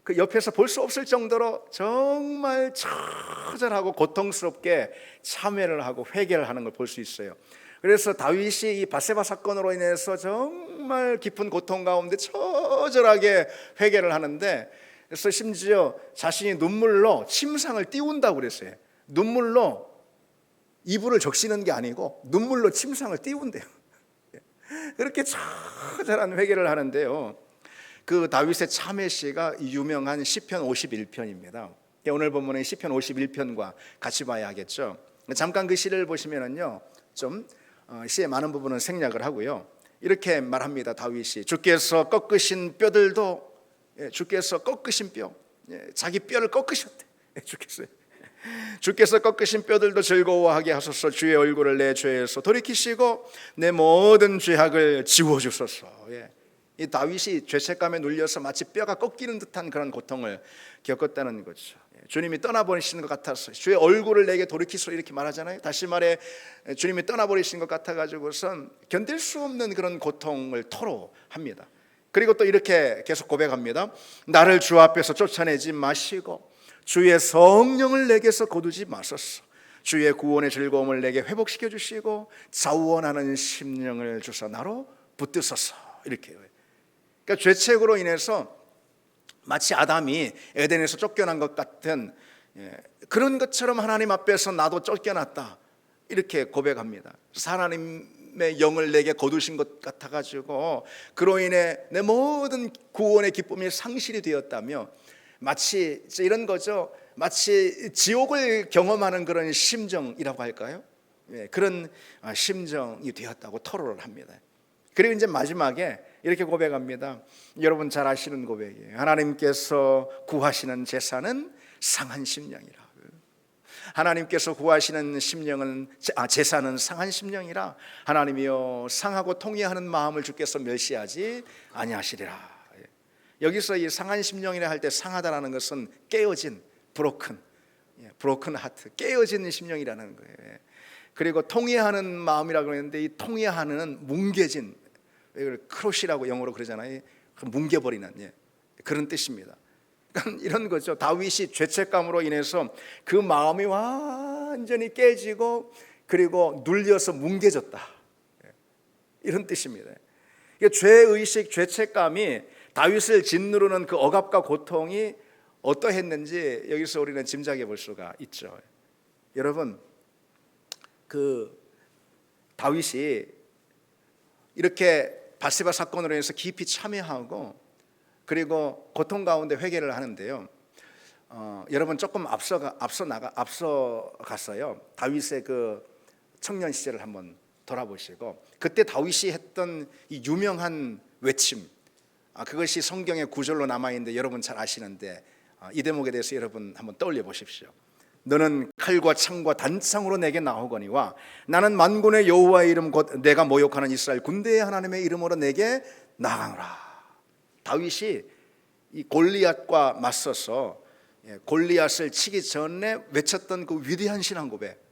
그 옆에서 볼 수 없을 정도로 정말 처절하고 고통스럽게 참회를 하고 회개를 하는 걸 볼 수 있어요. 그래서 다윗이 이 바세바 사건으로 인해서 정말 깊은 고통 가운데 처절하게 회개를 하는데, 그래서 심지어 자신이 눈물로 침상을 띄운다고 그랬어요. 눈물로 이불을 적시는 게 아니고 눈물로 침상을 띄운대요. 그렇게 처절한 회개를 하는데요. 그 다윗의 참회 시가 유명한 시편 51편입니다. 오늘 본문의 시편 51편과 같이 봐야 하겠죠. 잠깐 그 시를 보시면은요, 좀 시의 많은 부분은 생략을 하고요. 이렇게 말합니다. 다윗이 주께서 꺾으신 뼈들도, 주께서 꺾으신 뼈, 자기 뼈를 꺾으셨대. 주께서 꺾으신 뼈들도 즐거워하게 하소서. 주의 얼굴을 내 죄에서 돌이키시고 내 모든 죄악을 지워주소서. 이 다윗이 죄책감에 눌려서 마치 뼈가 꺾이는 듯한 그런 고통을 겪었다는 거죠. 주님이 떠나버리시는 것 같아서 주의 얼굴을 내게 돌이키소서 이렇게 말하잖아요. 다시 말해 주님이 떠나버리시는 것 같아가지고선 견딜 수 없는 그런 고통을 토로합니다. 그리고 또 이렇게 계속 고백합니다. 나를 주 앞에서 쫓아내지 마시고 주의 성령을 내게서 거두지 마소서. 주의 구원의 즐거움을 내게 회복시켜 주시고 자원하는 심령을 주사 나로 붙드소서. 이렇게요. 그러니까 죄책으로 인해서 마치 아담이 에덴에서 쫓겨난 것 같은 그런 것처럼 하나님 앞에서 나도 쫓겨났다 이렇게 고백합니다. 하나님의 영을 내게 거두신 것 같아가지고 그로 인해 내 모든 구원의 기쁨이 상실이 되었다며 마치 이런 거죠. 마치 지옥을 경험하는 그런 심정이라고 할까요? 그런 심정이 되었다고 토로를 합니다. 그리고 이제 마지막에 이렇게 고백합니다. 여러분 잘 아시는 고백이에요. 하나님께서 구하시는 제사는 상한 심령이라. 하나님께서 구하시는 심령은 제사는 상한 심령이라. 하나님이여 상하고 통회하는 마음을 주께서 멸시하지 아니하시리라. 여기서 이 상한 심령이라 할 때 상하다라는 것은 깨어진 브로큰 하트, 깨어진 심령이라는 거예요. 그리고 통회하는 마음이라고 했는데 이 통회하는 뭉개진, 이걸 크로시라고 영어로 그러잖아요. 뭉개버리는 그런 뜻입니다. 그러니까 이런 거죠. 다윗이 죄책감으로 인해서 그 마음이 완전히 깨지고 그리고 눌려서 뭉개졌다, 이런 뜻입니다. 죄의식, 죄책감이 다윗을 짓누르는 그 억압과 고통이 어떠했는지 여기서 우리는 짐작해 볼 수가 있죠. 여러분, 그 다윗이 이렇게 밧세바 사건으로 인해서 깊이 참여하고 그리고 고통 가운데 회개를 하는데요. 여러분 조금 앞서 갔어요. 다윗의 그 청년 시절을 한번 돌아보시고 그때 다윗이 했던 이 유명한 외침, 그것이 성경의 구절로 남아 있는데 여러분 잘 아시는데 이 대목에 대해서 여러분 한번 떠올려 보십시오. 너는 칼과 창과 단창으로 내게 나오거니와 나는 만군의 여호와의 이름 곧 내가 모욕하는 이스라엘 군대의 하나님의 이름으로 내게 나가노라. 다윗이 이 골리앗과 맞서서 골리앗을 치기 전에 외쳤던 그 위대한 신앙 고백,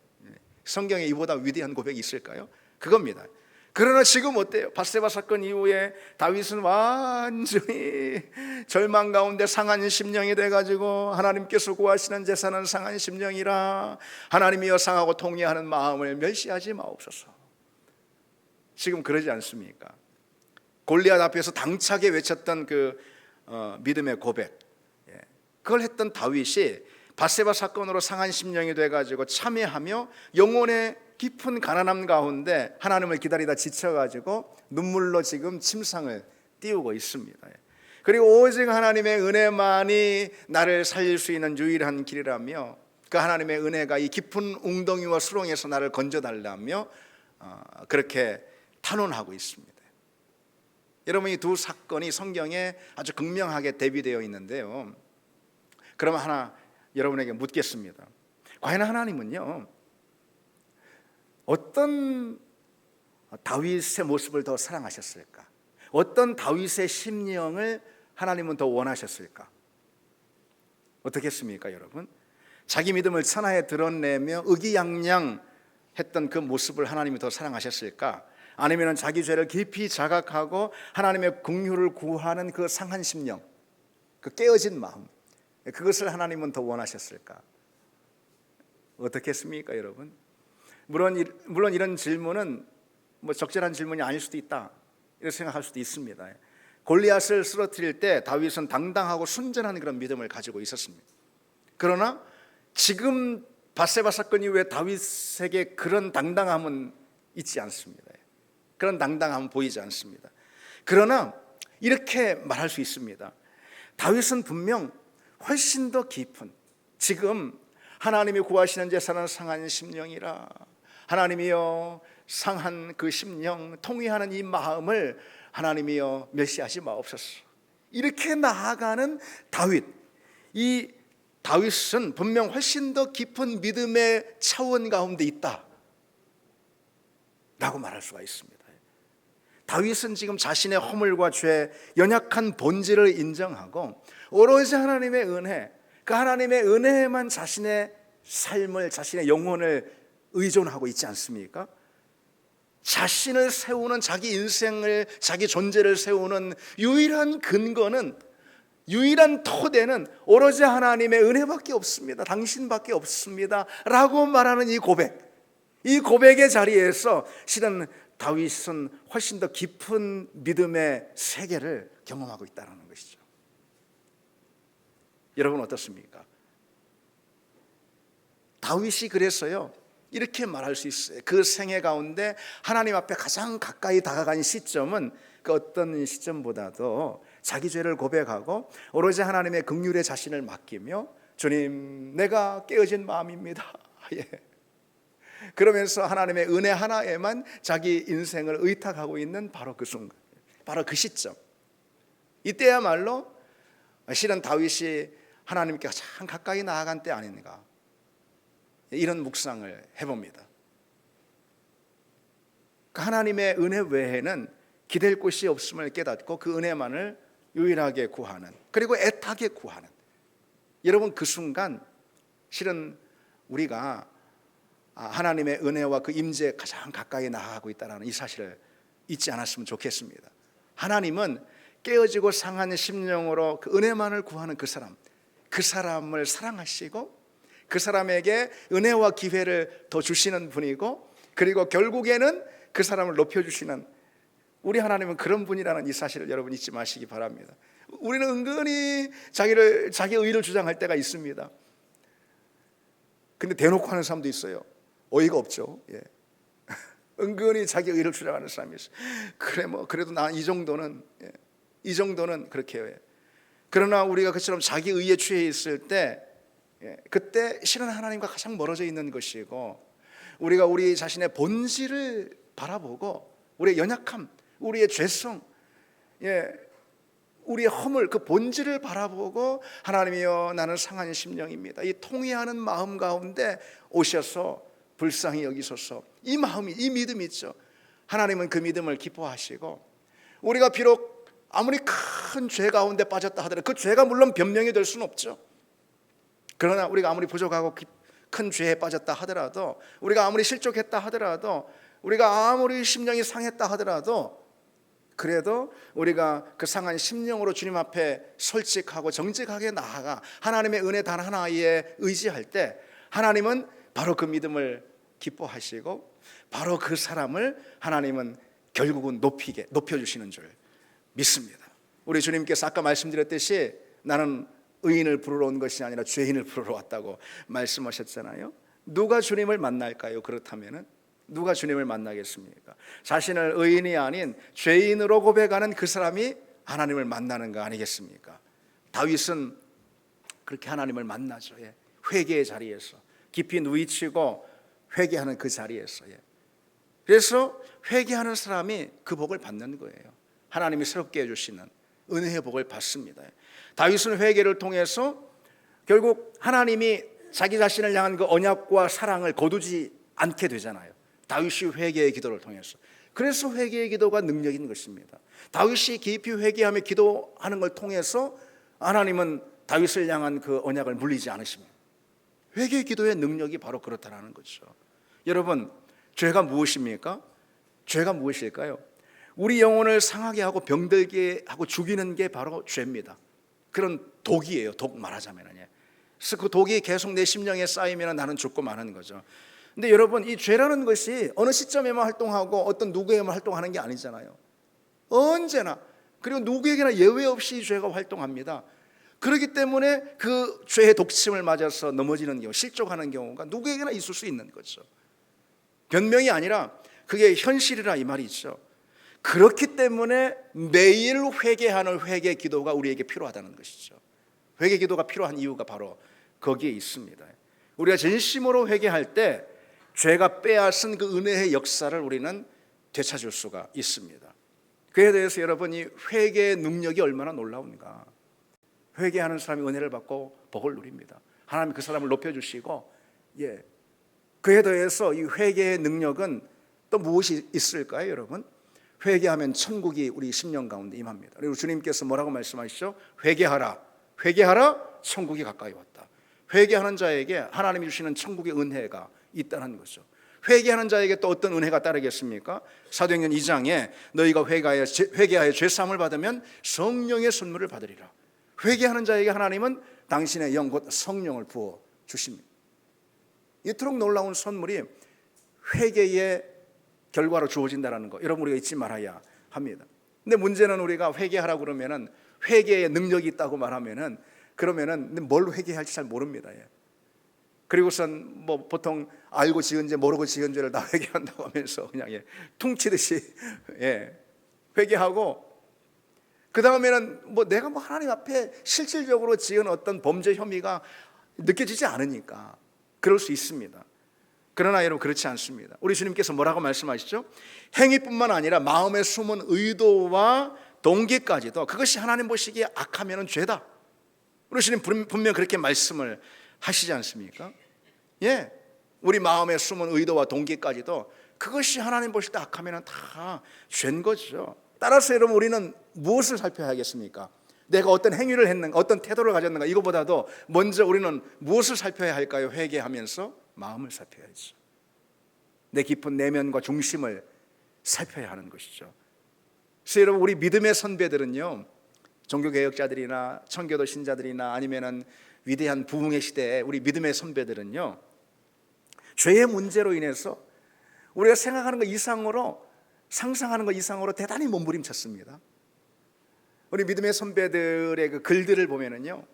성경에 이보다 위대한 고백이 있을까요? 그겁니다. 그러나 지금 어때요? 밧세바 사건 이후에 다윗은 완전히 절망 가운데 상한 심령이 돼가지고 하나님께서 구하시는 제사는 상한 심령이라 하나님이여 상하고 통회하는 마음을 멸시하지 마옵소서. 지금 그러지 않습니까? 골리앗 앞에서 당차게 외쳤던 그 믿음의 고백, 그걸 했던 다윗이 밧세바 사건으로 상한 심령이 돼가지고 참회하며 영혼의 깊은 가난함 가운데 하나님을 기다리다 지쳐가지고 눈물로 지금 침상을 띄우고 있습니다. 그리고 오직 하나님의 은혜만이 나를 살릴 수 있는 유일한 길이라며 그 하나님의 은혜가 이 깊은 웅덩이와 수렁에서 나를 건져달라며 그렇게 탄원하고 있습니다. 여러분, 이 두 사건이 성경에 아주 극명하게 대비되어 있는데요. 그러면 하나 여러분에게 묻겠습니다. 과연 하나님은요, 어떤 다윗의 모습을 더 사랑하셨을까? 어떤 다윗의 심령을 하나님은 더 원하셨을까? 어떻겠습니까, 여러분? 자기 믿음을 천하에 드러내며 의기양양했던 그 모습을 하나님이 더 사랑하셨을까? 아니면 자기 죄를 깊이 자각하고 하나님의 긍휼을 구하는 그 상한 심령, 그 깨어진 마음, 그것을 하나님은 더 원하셨을까? 어떻겠습니까, 여러분? 물론 이런 질문은 적절한 질문이 아닐 수도 있다, 이렇게 생각할 수도 있습니다. 골리앗을 쓰러뜨릴 때 다윗은 당당하고 순전한 그런 믿음을 가지고 있었습니다. 그러나 지금 밧세바 사건 이후에 다윗에게 그런 당당함은 있지 않습니다. 그런 당당함은 보이지 않습니다. 그러나 이렇게 말할 수 있습니다. 다윗은 분명 훨씬 더 깊은, 지금 하나님이 구하시는 제사는 상한 심령이라. 하나님이여, 상한 그 심령, 통회하는 이 마음을 하나님이여 멸시하지 마옵소서. 이렇게 나아가는 다윗, 이 다윗은 분명 훨씬 더 깊은 믿음의 차원 가운데 있다 라고 말할 수가 있습니다. 다윗은 지금 자신의 허물과 죄, 연약한 본질을 인정하고 오로지 하나님의 은혜, 그 하나님의 은혜에만 자신의 삶을, 자신의 영혼을 의존하고 있지 않습니까? 자신을 세우는, 자기 인생을, 자기 존재를 세우는 유일한 근거는, 유일한 토대는 오로지 하나님의 은혜밖에 없습니다. 당신밖에 없습니다 라고 말하는 이 고백, 이 고백의 자리에서 실은 다윗은 훨씬 더 깊은 믿음의 세계를 경험하고 있다는 것이죠. 여러분 어떻습니까? 다윗이 그래서요 이렇게 말할 수 있어요. 그 생애 가운데 하나님 앞에 가장 가까이 다가간 시점은 그 어떤 시점보다도 자기 죄를 고백하고 오로지 하나님의 긍휼에 자신을 맡기며, 주님, 내가 깨어진 마음입니다. 예. 그러면서 하나님의 은혜 하나에만 자기 인생을 의탁하고 있는 바로 그 순간, 바로 그 시점, 이때야말로 실은 다윗이 하나님께 가장 가까이 나아간 때 아닌가, 이런 묵상을 해봅니다. 하나님의 은혜 외에는 기댈 곳이 없음을 깨닫고 그 은혜만을 유일하게 구하는, 그리고 애타게 구하는, 여러분 그 순간 실은 우리가 하나님의 은혜와 그 임재에 가장 가까이 나아가고 있다는 이 사실을 잊지 않았으면 좋겠습니다. 하나님은 깨어지고 상한 심령으로 그 은혜만을 구하는 그 사람, 그 사람을 사랑하시고 그 사람에게 은혜와 기회를 더 주시는 분이고, 그리고 결국에는 그 사람을 높여주시는 우리 하나님은 그런 분이라는 이 사실을 여러분 잊지 마시기 바랍니다. 우리는 은근히 자기 의를 주장할 때가 있습니다. 근데 대놓고 하는 사람도 있어요. 어이가 없죠. 예. 은근히 자기 의를 주장하는 사람이 있어요. 그래 뭐 그래도 나 이 정도는, 예. 이 정도는 그렇게 해요. 그러나 우리가 그처럼 자기 의에 취해 있을 때, 예, 그때 실은 하나님과 가장 멀어져 있는 것이고, 우리가 우리 자신의 본질을 바라보고 우리의 연약함, 우리의 죄성, 예, 우리의 허물, 그 본질을 바라보고 하나님이여 나는 상한 심령입니다, 이 통회하는 마음 가운데 오셔서 불쌍히 여기소서. 이 마음이, 이 믿음이 있죠. 하나님은 그 믿음을 기뻐하시고, 우리가 비록 아무리 큰 죄 가운데 빠졌다 하더라도 그 죄가 물론 변명이 될 수는 없죠. 그러나 우리가 아무리 부족하고 큰 죄에 빠졌다 하더라도, 우리가 아무리 실족했다 하더라도, 우리가 아무리 심령이 상했다 하더라도, 그래도 우리가 그 상한 심령으로 주님 앞에 솔직하고 정직하게 나아가 하나님의 은혜 단 하나에 의지할 때, 하나님은 바로 그 믿음을 기뻐하시고 바로 그 사람을 하나님은 결국은 높여주시는 줄 믿습니다. 우리 주님께서 아까 말씀드렸듯이 나는 의인을 부르러 온 것이 아니라 죄인을 부르러 왔다고 말씀하셨잖아요. 누가 주님을 만날까요? 그렇다면 누가 주님을 만나겠습니까? 자신을 의인이 아닌 죄인으로 고백하는 그 사람이 하나님을 만나는 거 아니겠습니까? 다윗은 그렇게 하나님을 만나죠. 예. 회개의 자리에서 깊이 누이치고 회개하는 그 자리에서, 예. 그래서 회개하는 사람이 그 복을 받는 거예요. 하나님이 새롭게 해주시는 은혜의 복을 받습니다. 다윗은 회개를 통해서 결국 하나님이 자기 자신을 향한 그 언약과 사랑을 거두지 않게 되잖아요. 다윗이 회개의 기도를 통해서. 그래서 회개의 기도가 능력인 것입니다. 다윗이 깊이 회개하며 기도하는 걸 통해서 하나님은 다윗을 향한 그 언약을 물리지 않으십니다. 회개의 기도의 능력이 바로 그렇다는 거죠. 여러분, 죄가 무엇입니까? 죄가 무엇일까요? 우리 영혼을 상하게 하고 병들게 하고 죽이는 게 바로 죄입니다. 그런 독이에요. 독 말하자면은. 그래서 그 독이 계속 내 심령에 쌓이면 나는 죽고 마는 거죠. 근데 여러분, 이 죄라는 것이 어느 시점에만 활동하고 어떤 누구에만 활동하는 게 아니잖아요. 언제나, 그리고 누구에게나 예외 없이 이 죄가 활동합니다. 그렇기 때문에 그 죄의 독침을 맞아서 넘어지는 경우, 실족하는 경우가 누구에게나 있을 수 있는 거죠. 변명이 아니라 그게 현실이라 이 말이죠. 그렇기 때문에 매일 회개하는 회개 기도가 우리에게 필요하다는 것이죠. 회개 기도가 필요한 이유가 바로 거기에 있습니다. 우리가 진심으로 회개할 때 죄가 빼앗은 그 은혜의 역사를 우리는 되찾을 수가 있습니다. 그에 대해서 여러분이 회개의 능력이 얼마나 놀라운가. 회개하는 사람이 은혜를 받고 복을 누립니다. 하나님 그 사람을 높여주시고, 그에 더해서 이 회개의 능력은 또 무엇이 있을까요, 여러분? 회개하면 천국이 우리 심령 가운데 임합니다. 그리고 주님께서 뭐라고 말씀하시죠? 회개하라, 회개하라, 천국이 가까이 왔다. 회개하는 자에게 하나님이 주시는 천국의 은혜가 있다는 거죠. 회개하는 자에게 또 어떤 은혜가 따르겠습니까? 사도행전 2장에 너희가 회개하여 죄사함을 받으면 성령의 선물을 받으리라. 회개하는 자에게 하나님은 당신의 영 곧 성령을 부어 주십니다. 이토록 놀라운 선물이 회개의 결과로 주어진다는 거, 여러분 우리가 잊지 말아야 합니다. 근데 문제는 우리가 회개하라고 그러면은, 회개의 능력이 있다고 말하면은, 그러면은 뭘 회개할지 잘 모릅니다. 그리고선 뭐 보통 알고 지은 죄 모르고 지은 죄를 다 회개한다고 하면서 그냥 퉁치듯이 회개하고, 그 다음에는 내가 하나님 앞에 실질적으로 지은 어떤 범죄 혐의가 느껴지지 않으니까 그럴 수 있습니다. 그러나 여러분 그렇지 않습니다. 우리 주님께서 뭐라고 말씀하시죠? 행위뿐만 아니라 마음에 숨은 의도와 동기까지도, 그것이 하나님 보시기에 악하면 죄다. 우리 주님 분명 그렇게 말씀을 하시지 않습니까? 우리 마음에 숨은 의도와 동기까지도 그것이 하나님 보실 때 악하면 다 죄인 거죠. 따라서 여러분 우리는 무엇을 살펴야겠습니까? 내가 어떤 행위를 했는가, 어떤 태도를 가졌는가, 이거보다도 먼저 우리는 무엇을 살펴야 할까요? 회개하면서 마음을 살펴야죠. 내 깊은 내면과 중심을 살펴야 하는 것이죠. 그래서 여러분 우리 믿음의 선배들은요, 종교개혁자들이나 청교도 신자들이나 아니면은 위대한 부흥의 시대에 우리 믿음의 선배들은요, 죄의 문제로 인해서 우리가 생각하는 것 이상으로, 상상하는 것 이상으로 대단히 몸부림쳤습니다. 우리 믿음의 선배들의 그 글들을 보면은요,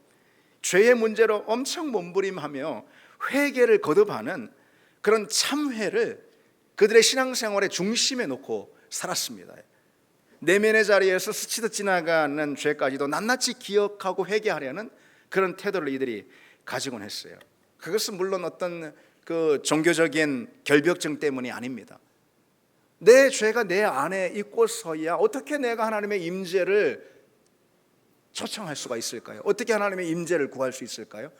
죄의 문제로 엄청 몸부림하며 회개를 거듭하는 그런 참회를 그들의 신앙생활의 중심에 놓고 살았습니다. 내면의 자리에서 스치듯 지나가는 죄까지도 낱낱이 기억하고 회개하려는 그런 태도를 이들이 가지곤 했어요. 그것은 물론 어떤 그 종교적인 결벽증 때문이 아닙니다. 내 죄가 내 안에 있고서야 어떻게 내가 하나님의 임재를 초청할 수가 있을까요? 어떻게 하나님의 임재를 구할 수 있을까요?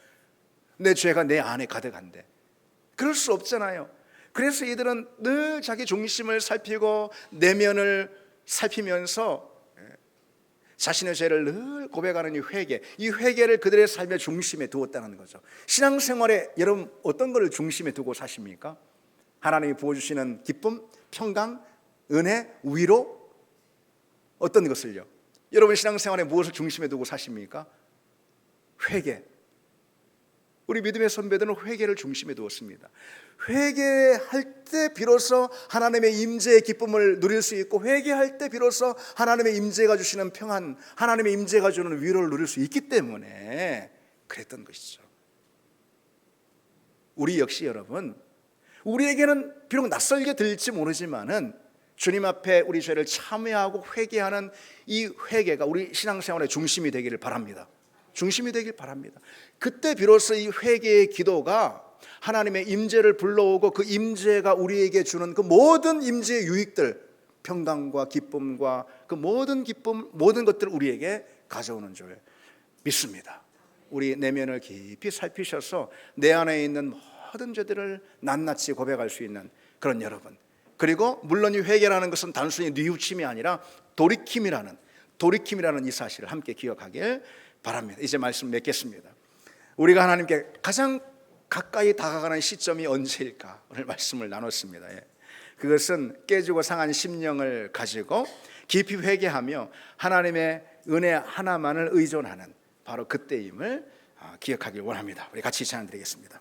내 죄가 내 안에 가득한데 그럴 수 없잖아요. 그래서 이들은 늘 자기 중심을 살피고 내면을 살피면서 자신의 죄를 늘 고백하는 이 회개를 그들의 삶의 중심에 두었다는 거죠. 신앙생활에 여러분 어떤 것을 중심에 두고 사십니까? 하나님이 부어주시는 기쁨, 평강, 은혜, 위로, 어떤 것을요? 여러분 신앙생활에 무엇을 중심에 두고 사십니까? 회개. 우리 믿음의 선배들은 회개를 중심에 두었습니다. 회개할 때 비로소 하나님의 임재의 기쁨을 누릴 수 있고, 회개할 때 비로소 하나님의 임재가 주시는 평안, 하나님의 임재가 주는 위로를 누릴 수 있기 때문에 그랬던 것이죠. 우리 역시 여러분, 우리에게는 비록 낯설게 들릴지 모르지만은 주님 앞에 우리 죄를 참회하고 회개하는 이 회개가 우리 신앙생활의 중심이 되기를 바랍니다. 중심이 되길 바랍니다. 그때 비로소 이 회개의 기도가 하나님의 임재를 불러오고 그 임재가 우리에게 주는 그 모든 임재의 유익들, 평강과 기쁨과 그 모든 기쁨, 모든 것들을 우리에게 가져오는 줄 믿습니다. 우리 내면을 깊이 살피셔서 내 안에 있는 모든 죄들을 낱낱이 고백할 수 있는 그런 여러분, 그리고 물론 이 회개라는 것은 단순히 뉘우침이 아니라 돌이킴이라는 이 사실을 함께 기억하길 바랍니다. 이제 말씀 맺겠습니다. 우리가 하나님께 가장 가까이 다가가는 시점이 언제일까? 오늘 말씀을 나눴습니다. 그것은 깨지고 상한 심령을 가지고 깊이 회개하며 하나님의 은혜 하나만을 의존하는 바로 그때임을 기억하길 원합니다. 우리 같이 찬양 드리겠습니다.